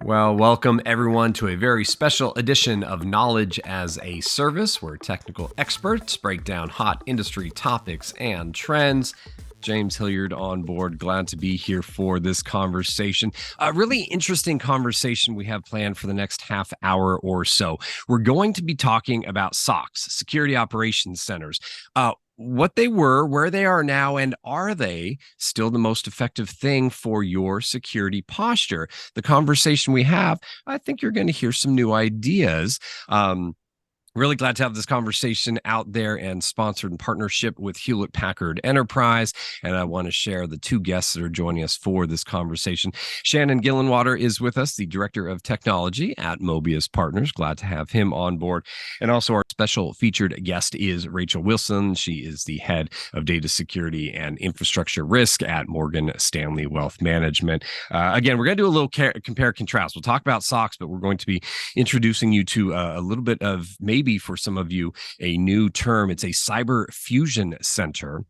Well, welcome everyone to a very special edition of Knowledge as a Service, where technical experts break down hot industry topics and trends. James Hilliard on board. Glad to be here for this conversation. A really interesting conversation we have planned for the next half hour or so. We're going to be talking about SOCs, Security Operations Centers. What they were, where they are now, and are they still the most effective thing for your security posture? The conversation we have, I think you're going to hear some new ideas. Really glad to have this conversation out there and sponsored in partnership with Hewlett Packard Enterprise. And I want to share the two guests that are joining us for this conversation. Shannon Gillenwater is with us, the Director of Technology at Möbius Partners. Glad to have him on board. And also our special featured guest is Rachel Wilson. She is the Head of Data Security and Infrastructure Risk at Morgan Stanley Wealth Management. Again, we're going to do a little compare contrast. We'll talk about SOCs, but we're going to be introducing you to a little bit of maybe for some of you a new term. It's a cyber fusion center.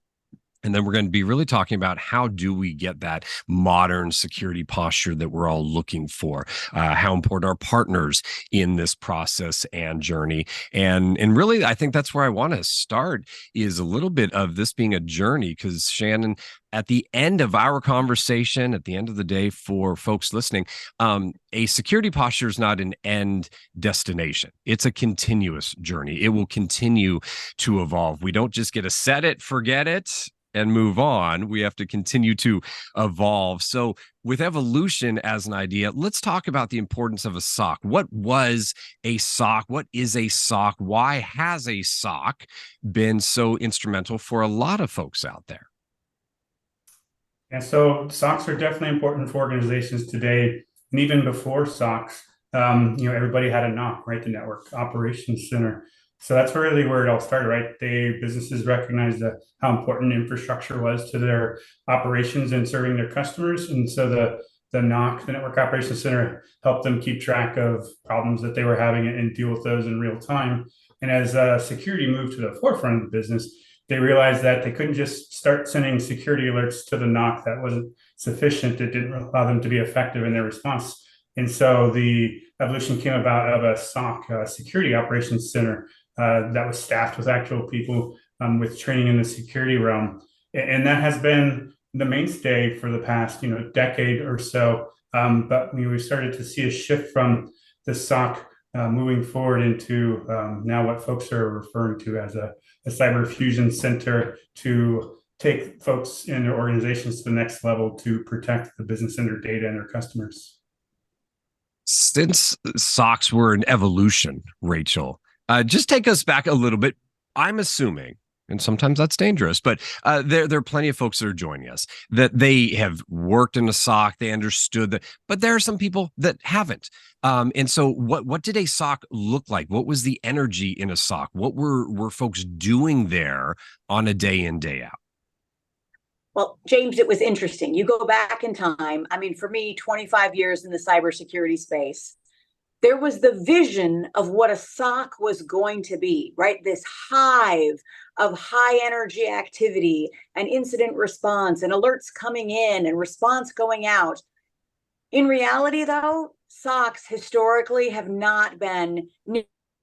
And then we're going to be really talking about how do we get that modern security posture that we're all looking for, how important are partners in this process and journey. And really, I think that's where I want to start, is a little bit of this being a journey, because Shannon, at the end of our conversation, at the end of the day, for folks listening, a security posture is not an end destination. It's a continuous journey. It will continue to evolve. We don't just get to set it, forget it, and move on. We have to continue to evolve. So with evolution as an idea, let's talk about the importance of a SOC. What was a SOC? What is a SOC? Why has a SOC been so instrumental for a lot of folks out there? And so SOCs are definitely important for organizations today. And even before SOCs, everybody had a NOC, right? The Network Operations Center. So that's really where it all started, right? Businesses recognized how important infrastructure was to their operations and serving their customers. And so the NOC, the Network Operations Center, helped them keep track of problems that they were having and deal with those in real time. And as security moved to the forefront of the business, they realized that they couldn't just start sending security alerts to the NOC. That wasn't sufficient. It didn't allow them to be effective in their response. And so the evolution came about of a SOC, a Security Operations Center, that was staffed with actual people with training in the security realm. And that has been the mainstay for the past, decade or so. But we started to see a shift from the SOC moving forward into now what folks are referring to as a cyber fusion center, to take folks in their organizations to the next level to protect the business and their data and their customers. Since SOCs were an evolution, Rachel, just take us back a little bit. I'm assuming, and sometimes that's dangerous, but there are plenty of folks that are joining us that they have worked in a SOC, they understood that, but there are some people that haven't. And so what did a SOC look like? What was the energy in a SOC? What were folks doing there on a day in, day out? Well, James, it was interesting. You go back in time. I mean, for me, 25 years in the cybersecurity space, there was the vision of what a SOC was going to be, right? This hive of high energy activity and incident response and alerts coming in and response going out. In reality, though, SOCs historically have not been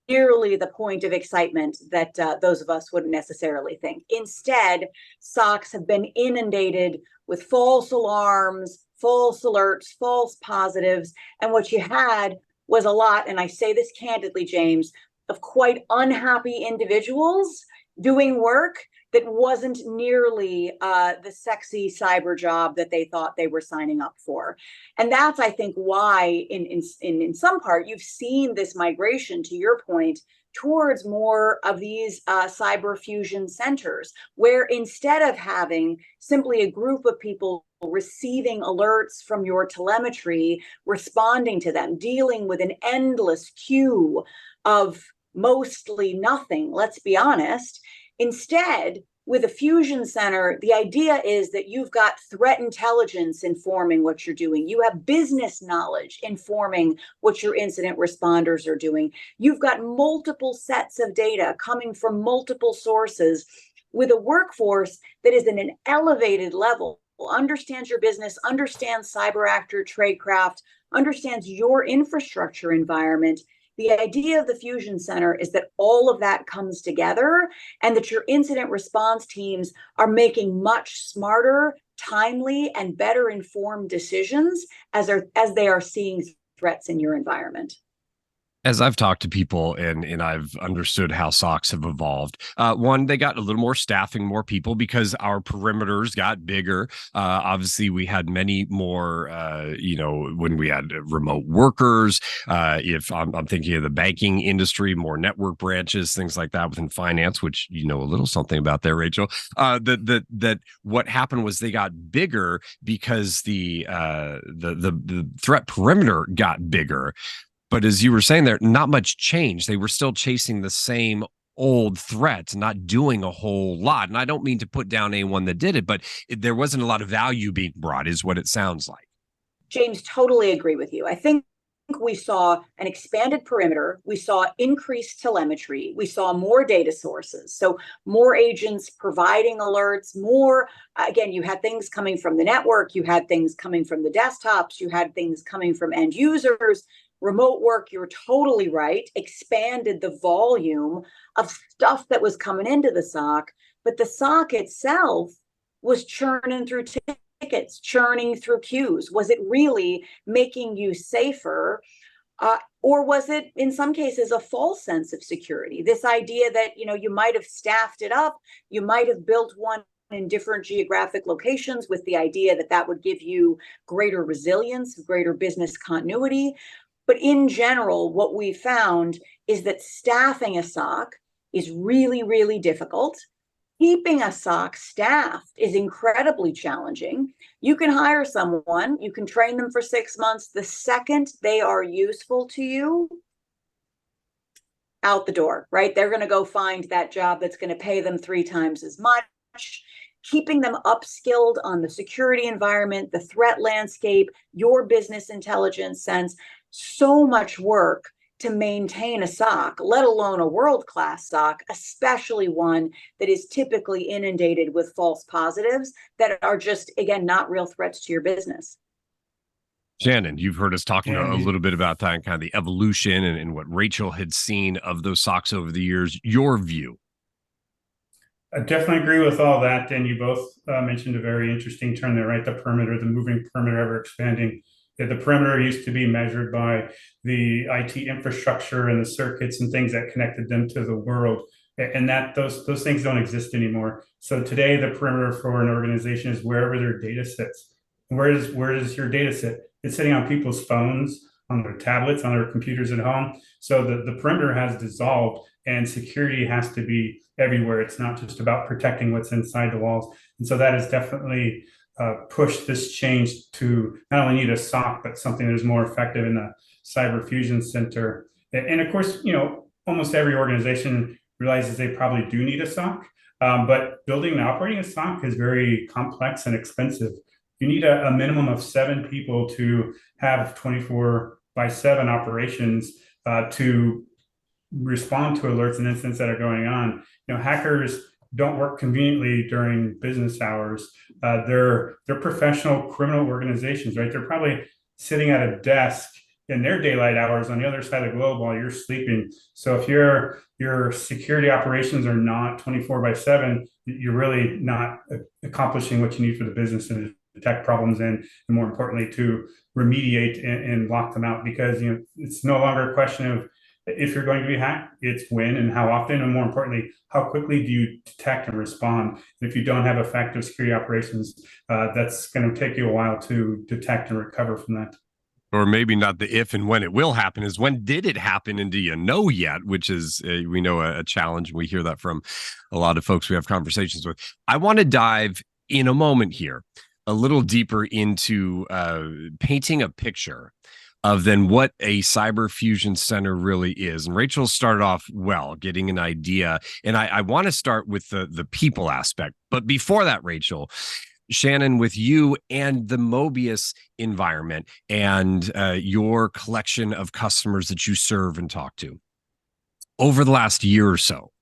nearly the point of excitement that those of us wouldn't necessarily think. Instead, SOCs have been inundated with false alarms, false alerts, false positives, and what you had was a lot, and I say this candidly, James, of quite unhappy individuals doing work that wasn't nearly the sexy cyber job that they thought they were signing up for. And that's, I think, why in some part you've seen this migration, to your point, towards more of these cyber fusion centers, where instead of having simply a group of people receiving alerts from your telemetry, responding to them, dealing with an endless queue of mostly nothing, let's be honest, instead, with a fusion center, the idea is that you've got threat intelligence informing what you're doing. You have business knowledge informing what your incident responders are doing. You've got multiple sets of data coming from multiple sources, with a workforce that is in an elevated level understands your business, understands cyber actor tradecraft, understands your infrastructure environment. The idea of the Fusion Center is that all of that comes together and that your incident response teams are making much smarter, timely, and better informed decisions as they are seeing threats in your environment. As I've talked to people and I've understood how SOCs have evolved, one, they got a little more staffing, more people because our perimeters got bigger. Obviously, we had many more, when we had remote workers. If I'm thinking of the banking industry, more network branches, things like that within finance, which you know a little something about there, Rachel. That what happened was they got bigger because the threat perimeter got bigger. But as you were saying there, not much change. They were still chasing the same old threats, not doing a whole lot. And I don't mean to put down anyone that did it, but there wasn't a lot of value being brought, is what it sounds like. James, totally agree with you. I think we saw an expanded perimeter. We saw increased telemetry. We saw more data sources. So more agents providing alerts, more, again, you had things coming from the network. You had things coming from the desktops. You had things coming from end users. Remote work, you're totally right, expanded the volume of stuff that was coming into the SOC, but the SOC itself was churning through tickets, churning through queues. Was it really making you safer? Or was it, in some cases, a false sense of security? This idea that, you might have staffed it up, you might have built one in different geographic locations with the idea that that would give you greater resilience, greater business continuity. But in general, what we found is that staffing a SOC is really, really difficult. Keeping a SOC staffed is incredibly challenging. You can hire someone, you can train them for 6 months. The second they are useful to you, out the door, right? They're going to go find that job that's going to pay them 3 times as much. Keeping them upskilled on the security environment, the threat landscape, your business intelligence sense. So much work to maintain a SOC, let alone a world-class SOC, especially one that is typically inundated with false positives that are just, again, not real threats to your business. Shannon, you've heard us talking a little bit about that and kind of the evolution and what Rachel had seen of those SOCs over the years. Your view? I definitely agree with all that. And you both mentioned a very interesting term there, right? The perimeter, the moving perimeter ever expanding. The perimeter used to be measured by the IT infrastructure and the circuits and things that connected them to the world. And that those things don't exist anymore. So today, the perimeter for an organization is wherever their data sits. Where does your data sit? It's sitting on people's phones, on their tablets, on their computers at home. So the perimeter has dissolved and security has to be everywhere. It's not just about protecting what's inside the walls. And so that has definitely pushed this change to not only need a SOC, but something that is more effective in the Cyber Fusion Center. And of course, almost every organization realizes they probably do need a SOC, but building and operating a SOC is very complex and expensive. You need a minimum of 7 people to have 24/7 operations to respond to alerts and incidents that are going on. Hackers don't work conveniently during business hours. They're professional criminal organizations, right? They're probably sitting at a desk in their daylight hours on the other side of the globe while you're sleeping. So if your security operations are not 24/7, you're really not accomplishing what you need for the business and detect problems and more importantly, to remediate and lock them out, because it's no longer a question of if you're going to be hacked, it's when and how often, and more importantly, how quickly do you detect and respond? And if you don't have effective security operations, that's going to take you a while to detect and recover from that. Or maybe not the if and when it will happen, is when did it happen and do you know yet, which is, we know, a challenge. We hear that from a lot of folks we have conversations with. I want to dive in a moment here a little deeper into painting a picture of then what a cyber fusion center really is. And Rachel started off well, getting an idea. And I want to start with the people aspect. But before that, Rachel, Shannon, with you and the Möbius environment and your collection of customers that you serve and talk to over the last year or so,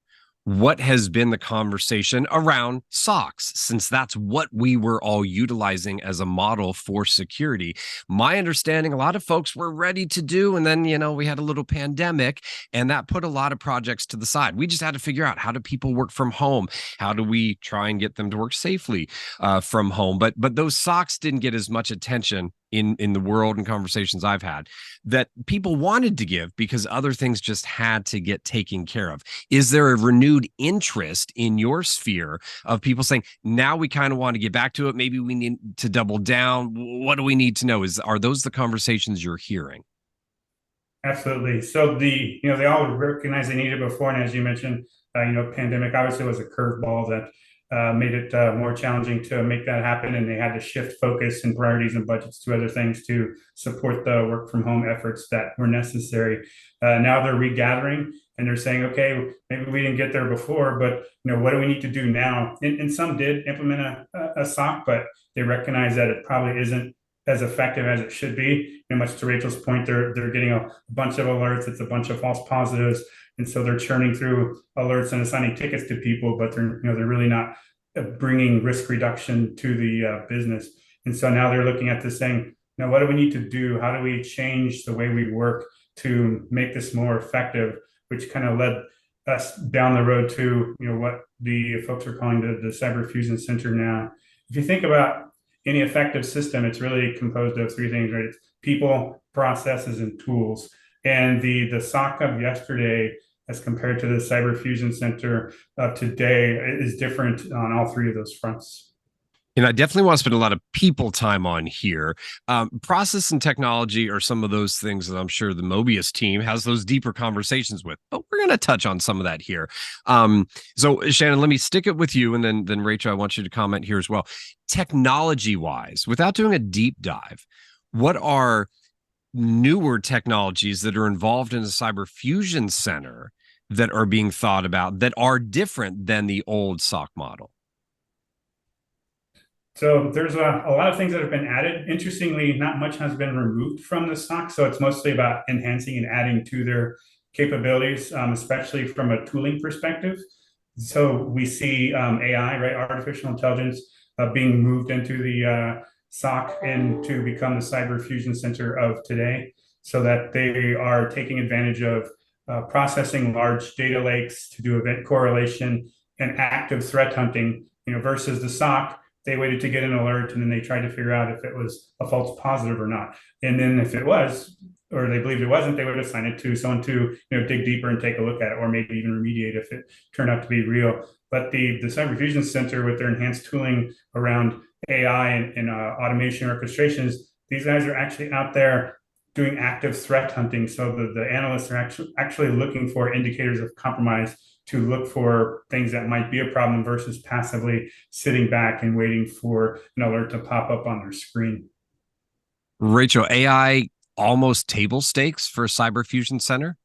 what has been the conversation around SOCs, since that's what we were all utilizing as a model for security. My understanding, a lot of folks were ready to do, and then, we had a little pandemic, and that put a lot of projects to the side. We just had to figure out, how do people work from home? How do we try and get them to work safely from home? But those SOCs didn't get as much attention in the world and conversations I've had that people wanted to give, because other things just had to get taken care of. Is there a renewed interest in your sphere of people saying, now we kind of want to get back to it? Maybe we need to double down. What do we need to know? Are those the conversations you're hearing? Absolutely. So they all recognize they needed it before, and as you mentioned, pandemic obviously was a curveball that made it more challenging to make that happen, and they had to shift focus and priorities and budgets to other things to support the work from home efforts that were necessary. Now they're regathering, and they're saying, okay, maybe we didn't get there before, but what do we need to do now? And some did implement a SOC, but they recognize that it probably isn't as effective as it should be. And much to Rachel's point, they're getting a bunch of alerts. It's a bunch of false positives, and so they're churning through alerts and assigning tickets to people, but they're really not bringing risk reduction to the business. And so now they're looking at this saying, what do we need to do? How do we change the way we work to make this more effective? Which kind of led us down the road to what the folks are calling the Cyber Fusion Center now. If you think about any effective system, it's really composed of three things, right? It's people, processes, and tools. And the SOC of yesterday, as compared to the Cyber Fusion Center of today, is different on all three of those fronts. And I definitely want to spend a lot of people time on here. Process and technology are some of those things that I'm sure the Möbius team has those deeper conversations with, but we're going to touch on some of that here. So Shannon, let me stick it with you, and then Rachel, I want you to comment here as well. Technology-wise, without doing a deep dive, what are newer technologies that are involved in a cyber fusion center that are being thought about that are different than the old SOC model? So there's a lot of things that have been added. Interestingly, not much has been removed from the SOC. So it's mostly about enhancing and adding to their capabilities, especially from a tooling perspective. So we see AI, right, artificial intelligence, being moved into the SOC and to become the Cyber Fusion Center of today, so that they are taking advantage of processing large data lakes to do event correlation and active threat hunting, versus the SOC. They waited to get an alert, and then they tried to figure out if it was a false positive or not. And then if it was, or they believed it wasn't, they would assign it to someone to dig deeper and take a look at it, or maybe even remediate if it turned out to be real. But the Cyber Fusion Center, with their enhanced tooling around AI and automation orchestrations, these guys are actually out there doing active threat hunting. So the analysts are actually looking for indicators of compromise, to look for things that might be a problem, versus passively sitting back and waiting for an alert to pop up on their screen. Rachel, AI almost table stakes for Cyber Fusion Center?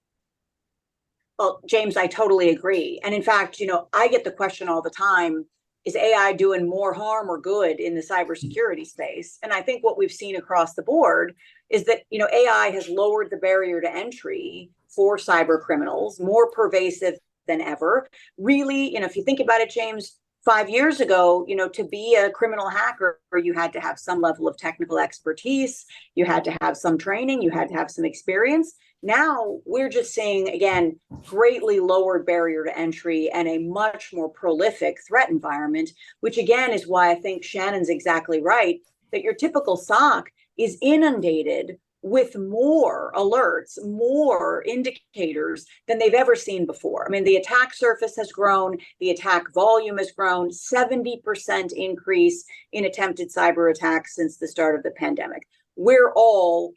Well, James, I totally agree. And in fact, I get the question all the time, is AI doing more harm or good in the cybersecurity space? And I think what we've seen across the board is that, AI has lowered the barrier to entry for cyber criminals, more pervasive than ever. Really, if you think about it, James, 5 years ago, to be a criminal hacker, you had to have some level of technical expertise, you had to have some training, you had to have some experience. Now we're just seeing, again, greatly lowered barrier to entry and a much more prolific threat environment, which again is why I think Shannon's exactly right, that your typical SOC is inundated with more alerts, more indicators than they've ever seen before. I mean, the attack surface has grown, the attack volume has grown, 70% increase in attempted cyber attacks since the start of the pandemic. We're all,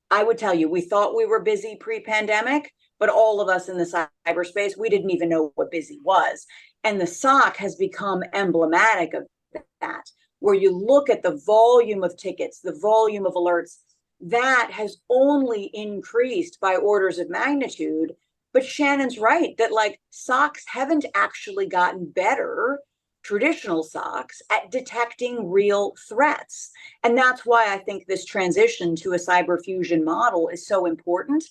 I would tell you, we thought we were busy pre-pandemic, but all of us in the cyberspace, we didn't even know what busy was. And the SOC has become emblematic of that, where you look at the volume of tickets, the volume of alerts, that has only increased by orders of magnitude. But Shannon's right that SOCs haven't actually gotten better. traditional SOCs at detecting real threats. And that's why I think this transition to a cyber fusion model is so important.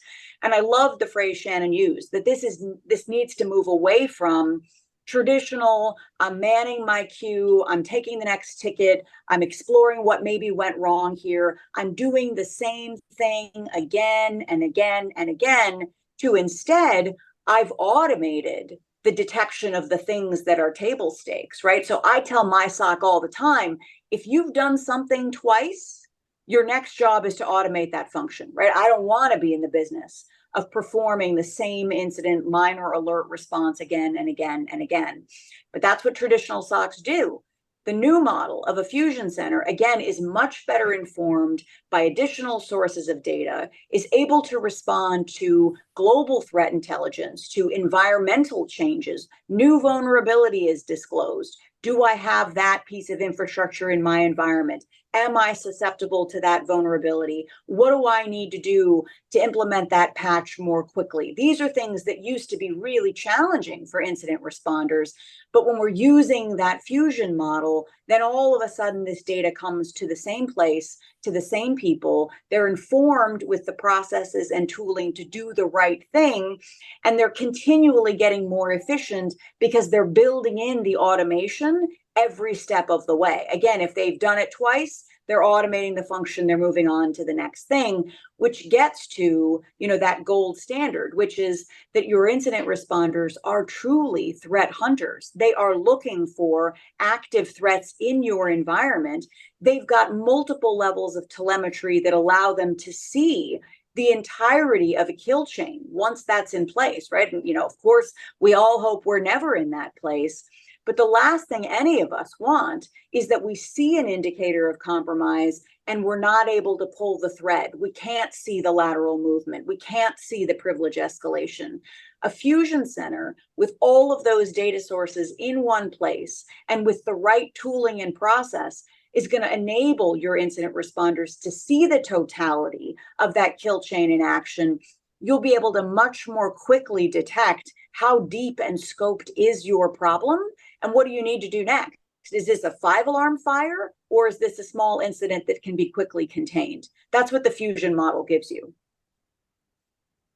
And I love the phrase Shannon used, that this needs to move away from traditional, I'm manning my queue, I'm taking the next ticket, I'm exploring what maybe went wrong here, I'm doing the same thing again and again and again, to instead, I've automated the detection of the things that are table stakes, right? So I tell my SOC all the time, if you've done something twice, your next job is to automate that function, right? I don't want to be in the business of performing the same incident minor alert response again and again and again. But that's what traditional SOCs do. The new model of a fusion center, again, is much better informed by additional sources of data, is able to respond to global threat intelligence, to environmental changes. New vulnerability is disclosed. Do I have that piece of infrastructure in my environment? Am I susceptible to that vulnerability? What do I need to do to implement that patch more quickly? These are things that used to be really challenging for incident responders. But when we're using that fusion model, then all of a sudden this data comes to the same place, to the same people. They're informed with the processes and tooling to do the right thing. And they're continually getting more efficient because they're building in the automation every step of the way. Again, if they've done it twice, they're automating the function, they're moving on to the next thing, which gets to, that gold standard, which is that your incident responders are truly threat hunters. They are looking for active threats in your environment. They've got multiple levels of telemetry that allow them to see the entirety of a kill chain once that's in place, right? And, of course, we all hope we're never in that place. But the last thing any of us want is that we see an indicator of compromise and we're not able to pull the thread. We can't see the lateral movement. We can't see the privilege escalation. A fusion center with all of those data sources in one place and with the right tooling and process is going to enable your incident responders to see the totality of that kill chain in action. You'll be able to much more quickly detect how deep and scoped is your problem and what do you need to do next. Is this a 5-alarm fire or is this a small incident that can be quickly contained? That's what the fusion model gives you.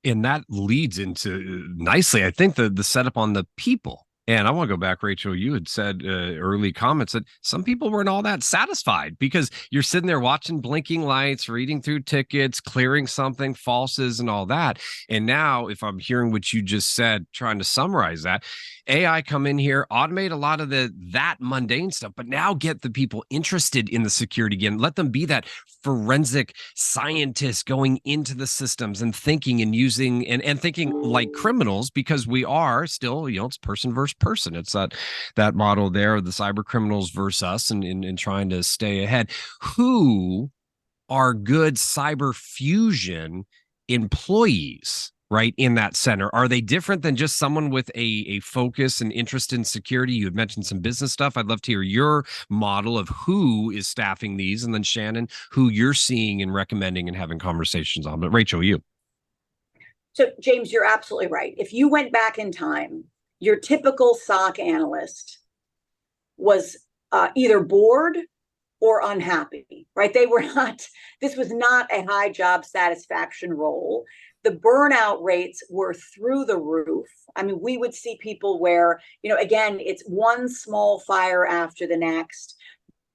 And that leads into nicely, I think, the setup on the people. And I want to go back, Rachel, you had said early comments that some people weren't all that satisfied because you're sitting there watching blinking lights, reading through tickets, clearing something, falses and all that. And now, if I'm hearing what you just said, trying to summarize that, AI come in here, automate a lot of that mundane stuff, but now get the people interested in the security again. Let them be that forensic scientist going into the systems and thinking and using and thinking like criminals, because we are still, it's person versus person. It's that model there of the cyber criminals versus us and trying to stay ahead. Who are good cyber fusion employees, right, in that center? Are they different than just someone with a focus and interest in security? You had mentioned some business stuff. I'd love to hear your model of who is staffing these, and then Shannon, who you're seeing and recommending and having conversations on. But Rachel, you. So James, you're absolutely right. If you went back in time, your typical SOC analyst was either bored or unhappy, right? This was not a high job satisfaction role. The burnout rates were through the roof. I mean, we would see people where, again, it's one small fire after the next,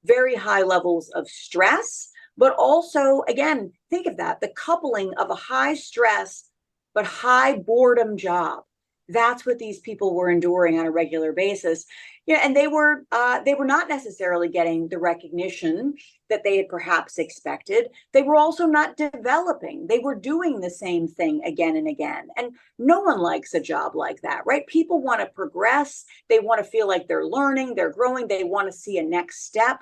very high levels of stress, but also, again, think of that, the coupling of a high stress but high boredom job. That's what these people were enduring on a regular basis. And they were not necessarily getting the recognition that they had perhaps expected. They were also not developing. They were doing the same thing again and again. And no one likes a job like that, right? People want to progress. They want to feel like they're learning, they're growing, they want to see a next step.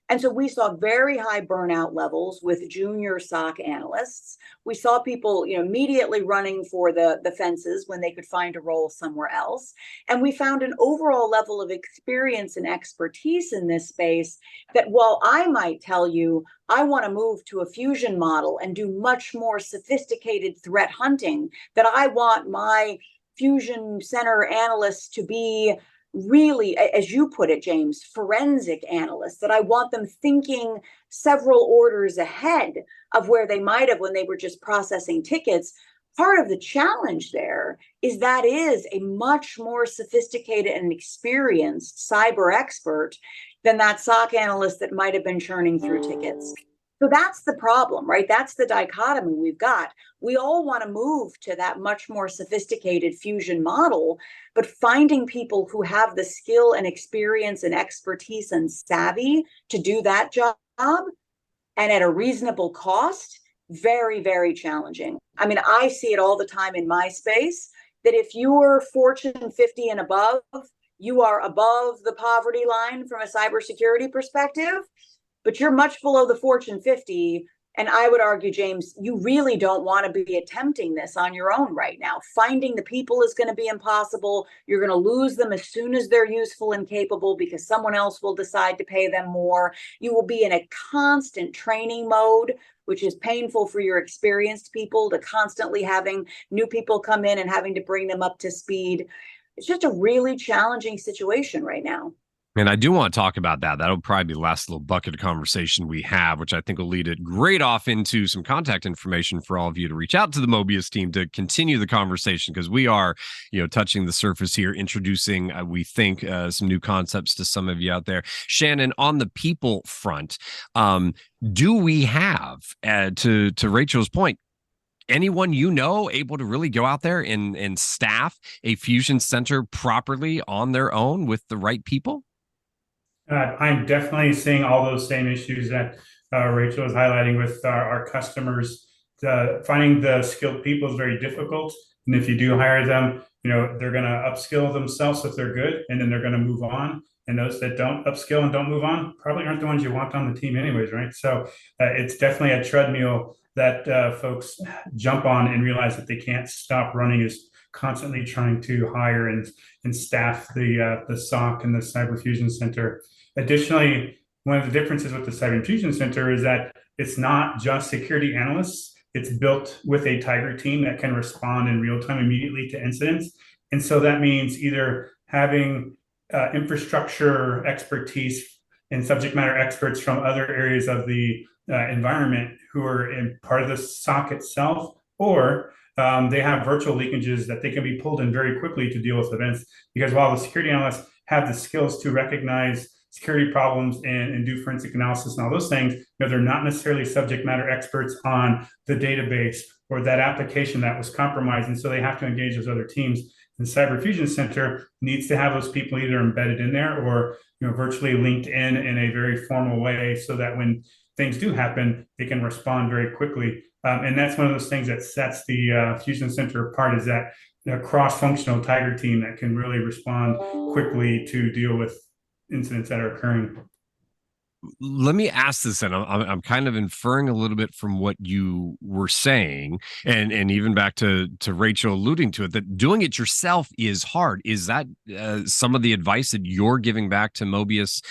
And so we saw very high burnout levels with junior SOC analysts. We saw people, immediately running for the fences when they could find a role somewhere else. And we found an overall level of experience and expertise in this space that while I might tell you, I want to move to a fusion model and do much more sophisticated threat hunting, that I want my fusion center analysts to be really, as you put it, James, forensic analysts, that I want them thinking several orders ahead of where they might have when they were just processing tickets. Part of the challenge there is that is a much more sophisticated and experienced cyber expert than that SOC analyst that might have been churning through tickets. So that's the problem, right? That's the dichotomy we've got. We all want to move to that much more sophisticated fusion model, but finding people who have the skill and experience and expertise and savvy to do that job and at a reasonable cost, very, very challenging. I mean, I see it all the time in my space that if you're Fortune 50 and above, you are above the poverty line from a cybersecurity perspective, but you're much below the Fortune 50. And I would argue, James, you really don't want to be attempting this on your own right now. Finding the people is going to be impossible. You're going to lose them as soon as they're useful and capable because someone else will decide to pay them more. You will be in a constant training mode, which is painful for your experienced people, to constantly having new people come in and having to bring them up to speed. It's just a really challenging situation right now. And I do want to talk about that. That'll probably be the last little bucket of conversation we have, which I think will lead it great off into some contact information for all of you to reach out to the Möbius team to continue the conversation, because we are, touching the surface here, introducing, we think, some new concepts to some of you out there. Shannon, on the people front, do we have, to Rachel's point, anyone able to really go out there and staff a fusion center properly on their own with the right people? I'm definitely seeing all those same issues that Rachel was highlighting with our customers. Finding the skilled people is very difficult. And if you do hire them, they're going to upskill themselves if they're good, and then they're going to move on. And those that don't upskill and don't move on probably aren't the ones you want on the team anyways, right? So it's definitely a treadmill that folks jump on and realize that they can't stop running, is constantly trying to hire and staff the SOC and the Cyber Fusion Center. Additionally, one of the differences with the Cyber Fusion Center is that it's not just security analysts. It's built with a Tiger team that can respond in real time immediately to incidents. And so that means either having infrastructure expertise and subject matter experts from other areas of the environment who are in part of the SOC itself, or they have virtual leakages that they can be pulled in very quickly to deal with events. Because while the security analysts have the skills to recognize security problems and do forensic analysis and all those things, they're not necessarily subject matter experts on the database or that application that was compromised. And so they have to engage those other teams. The Cyber Fusion Center needs to have those people either embedded in there or virtually linked in a very formal way, so that when things do happen, they can respond very quickly. And that's one of those things that sets the Fusion Center apart, is that cross-functional Tiger team that can really respond quickly to deal with incidents that are occurring. Let me ask this, and I'm kind of inferring a little bit from what you were saying, and even back to Rachel alluding to it, that doing it yourself is hard. Is that some of the advice that you're giving back to Möbius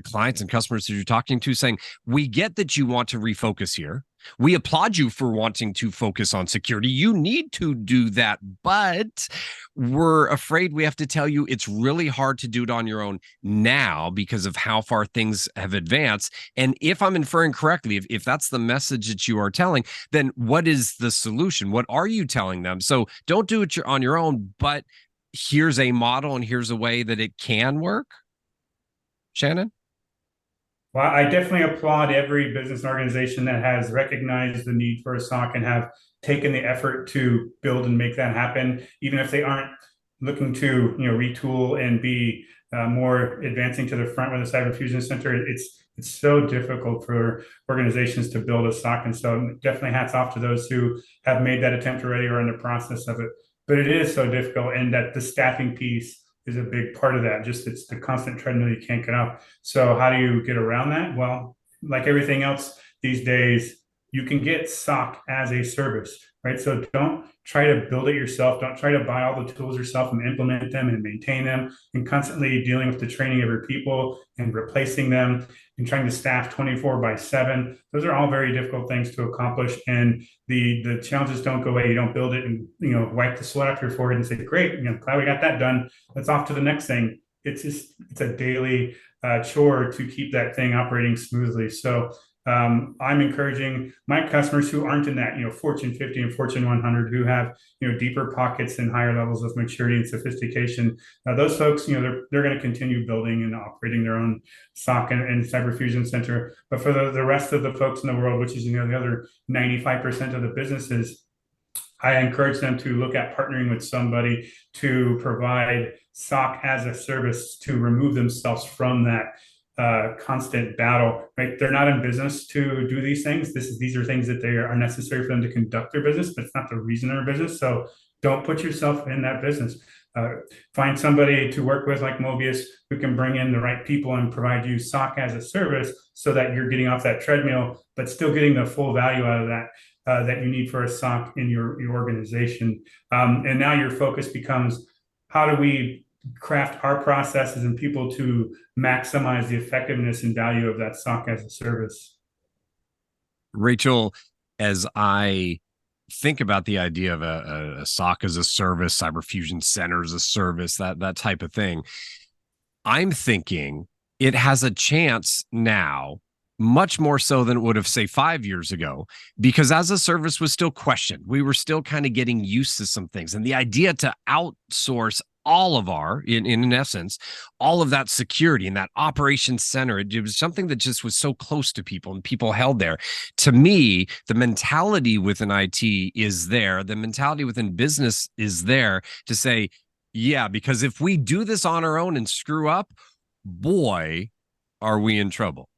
clients and customers that you're talking to, saying, we get that you want to refocus here. We applaud you for wanting to focus on security. You need to do that, but we're afraid we have to tell you it's really hard to do it on your own now because of how far things have advanced. And if I'm inferring correctly, if that's the message that you are telling, then what is the solution? What are you telling them? So don't do it on your own, but here's a model and here's a way that it can work. Shannon? Well, I definitely applaud every business organization that has recognized the need for a SOC and have taken the effort to build and make that happen, even if they aren't looking to retool and be more advancing to the front with the Cyber Fusion Center. It's so difficult for organizations to build a SOC, and so definitely hats off to those who have made that attempt already or in the process of it. But it is so difficult, and that the staffing piece is a big part of that. Just it's the constant treadmill you can't get up. So how do you get around that? Well, like everything else these days, you can get SOC as a service. right? So don't try to build it yourself. Don't try to buy all the tools yourself and implement them and maintain them and constantly dealing with the training of your people and replacing them and trying to staff 24/7. Those are all very difficult things to accomplish. And the challenges don't go away. You don't build it and wipe the sweat off your forehead and say, great, glad we got that done. Let's off to the next thing. It's a daily chore to keep that thing operating smoothly. So I'm encouraging my customers who aren't in that, Fortune 50 and Fortune 100, who have, deeper pockets and higher levels of maturity and sophistication. Those folks, they're going to continue building and operating their own SOC and cyber fusion center. But for the rest of the folks in the world, which is, the other 95% of the businesses, I encourage them to look at partnering with somebody to provide SOC as a service to remove themselves from that constant battle, right? They're not in business to do these things. These are things that they are necessary for them to conduct their business, but it's not the reason they're in business. So don't put yourself in that business. Find somebody to work with like Möbius who can bring in the right people and provide you SOC as a service so that you're getting off that treadmill, but still getting the full value out of that that you need for a SOC in your organization. And now your focus becomes, how do we craft our processes and people to maximize the effectiveness and value of that SOC as a service? Rachel, as I think about the idea of a SOC as a service, cyber fusion center as a service, that type of thing, I'm thinking it has a chance now, much more so than it would have, say, 5 years ago, because as a service was still questioned. We were still kind of getting used to some things. And the idea to outsource all of in essence, all of that security and that operations center, it was something that just was so close to people and people held there. To me, the mentality within IT is there. The mentality within business is there to say, yeah, because if we do this on our own and screw up, boy, are we in trouble.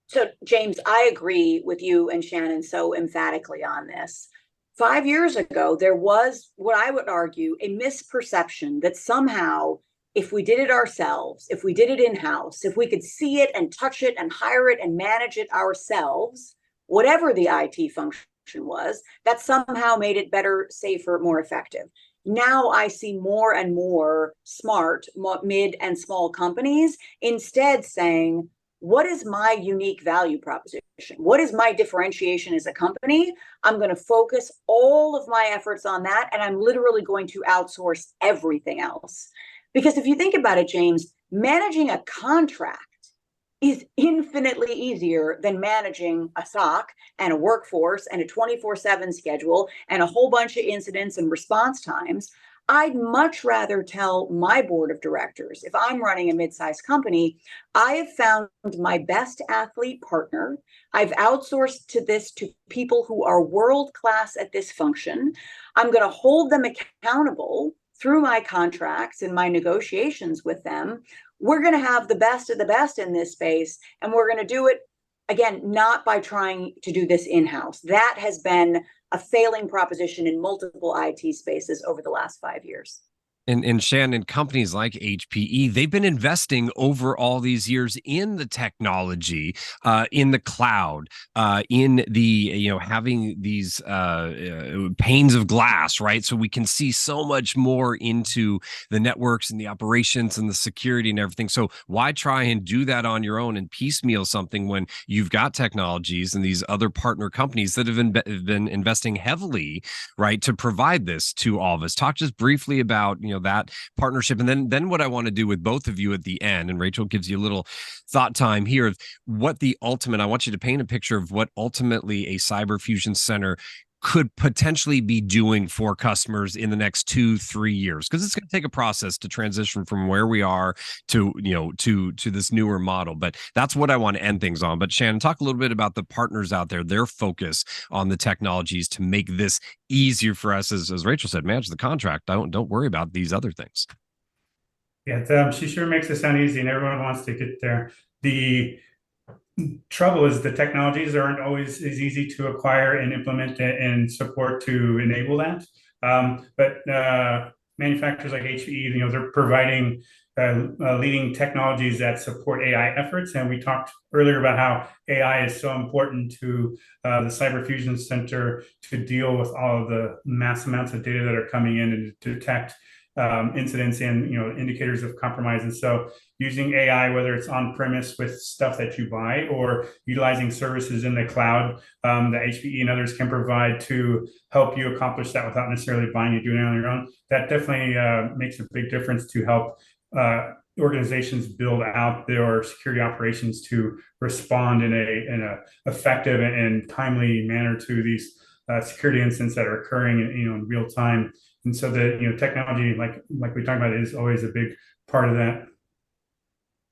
So, James, I agree with you and Shannon so emphatically on this. 5 years ago, there was what I would argue a misperception that somehow, if we did it ourselves, if we did it in-house, if we could see it and touch it and hire it and manage it ourselves, whatever the IT function was, that somehow made it better, safer, more effective. Now I see more and more smart mid and small companies instead saying, what is my unique value proposition? What is my differentiation as a company? I'm going to focus all of my efforts on that, and I'm literally going to outsource everything else. Because if you think about it, James, managing a contract is infinitely easier than managing a SOC and a workforce and a 24/7 schedule and a whole bunch of incidents and response times. I'd much rather tell my board of directors, if I'm running a mid-sized company, I have found my best athlete partner. I've outsourced to people who are world-class at this function. I'm going to hold them accountable through my contracts and my negotiations with them. We're going to have the best of the best in this space, and we're going to do it, again, not by trying to do this in-house. That has been a failing proposition in multiple IT spaces over the last 5 years. And Shannon, companies like HPE, they've been investing over all these years in the technology, in the cloud, in the, having these panes of glass, right? So we can see so much more into the networks and the operations and the security and everything. So why try and do that on your own and piecemeal something when you've got technologies and these other partner companies that have been investing heavily, right, to provide this to all of us? Talk just briefly about, that partnership. And then what I want to do with both of you at the end, and Rachel gives you a little thought time here, of what the ultimate, I want you to paint a picture of what ultimately a cyber fusion center could potentially be doing for customers in the next 2-3 years, because it's going to take a process to transition from where we are to to this newer model. But that's what I want to end things on. But Shannon, talk a little bit about the partners out there, their focus on the technologies to make this easier for us, as Rachel said, manage the contract. Don't worry about these other things. Yeah, she sure makes it sound easy, and everyone wants to get there. The trouble is the technologies aren't always as easy to acquire and implement and support to enable that. But manufacturers like HPE, they're providing leading technologies that support AI efforts. And we talked earlier about how AI is so important to the Cyber Fusion Center to deal with all of the mass amounts of data that are coming in and to detect incidents and indicators of compromise. And so using AI, whether it's on premise with stuff that you buy or utilizing services in the cloud that HPE and others can provide to help you accomplish that without necessarily buying it, doing it on your own, that definitely makes a big difference to help organizations build out their security operations to respond in a effective and timely manner to these security incidents that are occurring in real time. And so the technology, like we talked about, is always a big part of that.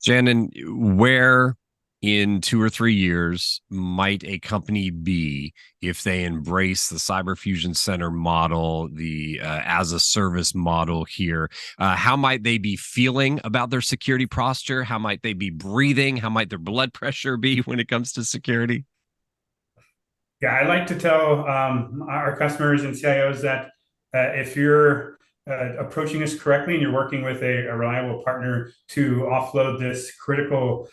Shannon, where in 2 or 3 years might a company be if they embrace the Cyber Fusion Center model, the as a service model here? How might they be feeling about their security posture? How might they be breathing? How might their blood pressure be when it comes to security? Yeah, I like to tell our customers and CIOs that if you're approaching this correctly and you're working with a reliable partner to offload this critical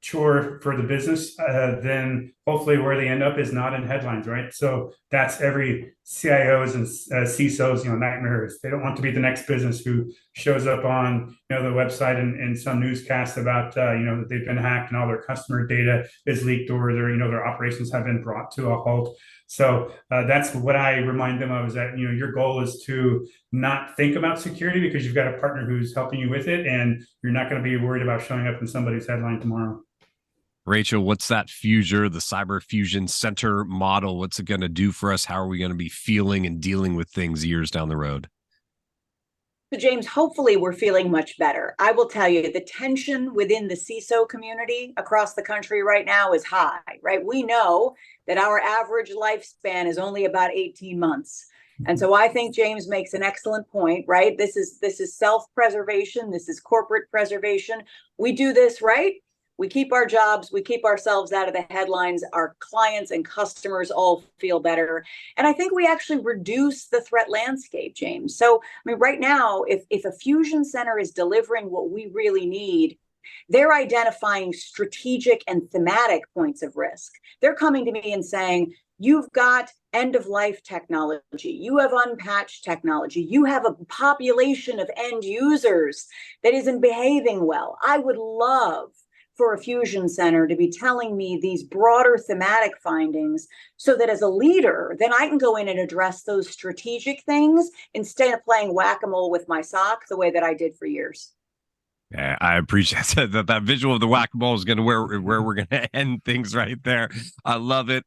chore for the business, then hopefully where they end up is not in headlines, right? So that's every CIO's and CISO's nightmares. They don't want to be the next business who shows up on the website and some newscast about that they've been hacked and all their customer data is leaked or their operations have been brought to a halt. So that's what I remind them of, is that your goal is to not think about security because you've got a partner who's helping you with it, and you're not going to be worried about showing up in somebody's headline tomorrow. Rachel, what's that Fuser, the Cyber Fusion Center model? What's it going to do for us? How are we going to be feeling and dealing with things years down the road? So James, hopefully we're feeling much better. I will tell you, the tension within the CISO community across the country right now is high, right? We know that our average lifespan is only about 18 months. And so I think James makes an excellent point, right? This is self-preservation. This is corporate preservation. We do this, right? We keep our jobs, we keep ourselves out of the headlines, our clients and customers all feel better. And I think we actually reduce the threat landscape, James. So, right now, if a fusion center is delivering what we really need, they're identifying strategic and thematic points of risk. They're coming to me and saying, you've got end-of-life technology, you have unpatched technology, you have a population of end users that isn't behaving well. I would love for a fusion center to be telling me these broader thematic findings so that as a leader, then I can go in and address those strategic things instead of playing whack-a-mole with my sock the way that I did for years. Yeah, I appreciate that visual of the whack-a-mole is going to where we're going to end things right there. I love it.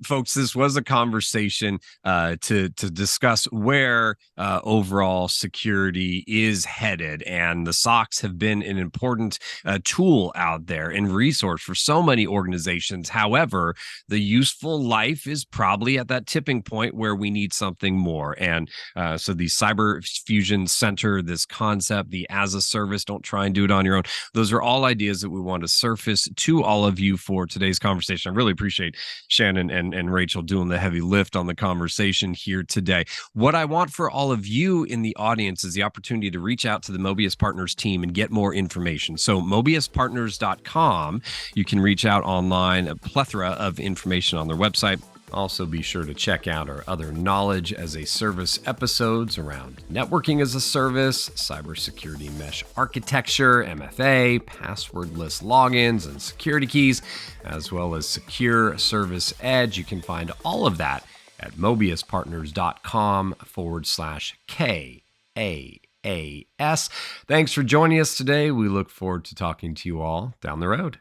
Folks, this was a conversation to discuss where overall security is headed. And the SOCs have been an important tool out there and resource for so many organizations. However, the useful life is probably at that tipping point where we need something more. And so the Cyber Fusion Center, this concept, the as a service, don't try and do it on your own. Those are all ideas that we want to surface to all of you for today's conversation. I really appreciate Shannon and Rachel doing the heavy lift on the conversation here today. What I want for all of you in the audience is the opportunity to reach out to the Möbius Partners team and get more information. So MöbiusPartners.com, you can reach out online, a plethora of information on their website. Also, be sure to check out our other knowledge as a service episodes around networking as a service, cybersecurity mesh architecture, MFA, passwordless logins and security keys, as well as secure service edge. You can find all of that at MöbiusPartners.com/KAAS. Thanks for joining us today. We look forward to talking to you all down the road.